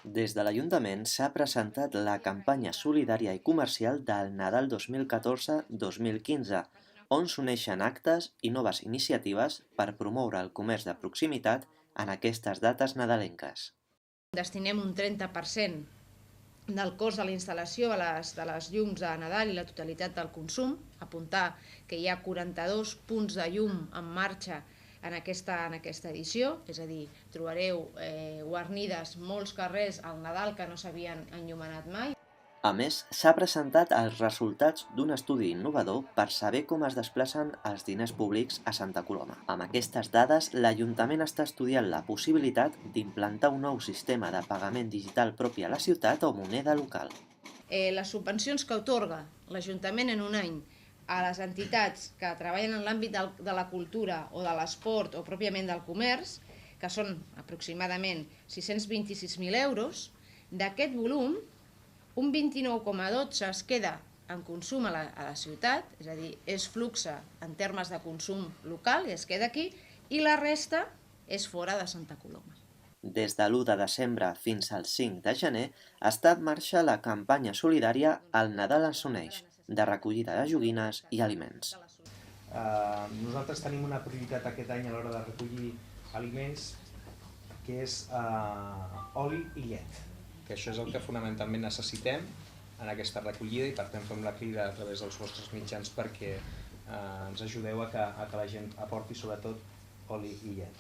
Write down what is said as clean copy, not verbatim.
Des de l'Ajuntament s'ha presentat la campanya solidària i comercial del Nadal 2014-2015, on s'uneixen actes i noves iniciatives per promoure el comerç de proximitat en aquestes dates nadalenques. Destinem un 30% del cost de la instal·lació de les llums de Nadal i la totalitat del consum. Apuntar que hi ha 42 punts de llum en marxa en aquesta edició, és a dir, trobareu guarnides molts carrers al Nadal que no s'havien enllumenat mai. A més, s'ha presentat els resultats d'un estudi innovador per saber com es desplacen els diners públics a Santa Coloma. Amb aquestes dades, l'Ajuntament està estudiant la possibilitat d'implantar un nou sistema de pagament digital propi a la ciutat o moneda local. Les subvencions que atorga l'Ajuntament en un any a les entitats que treballen en l'àmbit de la cultura o de l'esport o pròpiament del comerç, que són aproximadament 626.000 euros, d'aquest volum, un 29,12 es queda en consum a la ciutat, és a dir, és fluxe en termes de consum local i es queda aquí, i la resta és fora de Santa Coloma. Des de l'1 de desembre fins al 5 de gener està en marxa la campanya solidària El Nadal ens uneix, de recollida de joguines i aliments. Nosaltres tenim una prioritat aquest any a l'hora de recollir aliments, que és oli i llet, que això és el que fonamentalment necessitem en aquesta recollida i per tant fem la crida a través dels vostres mitjans perquè ens ajudeu a que la gent aporti sobretot oli i llet.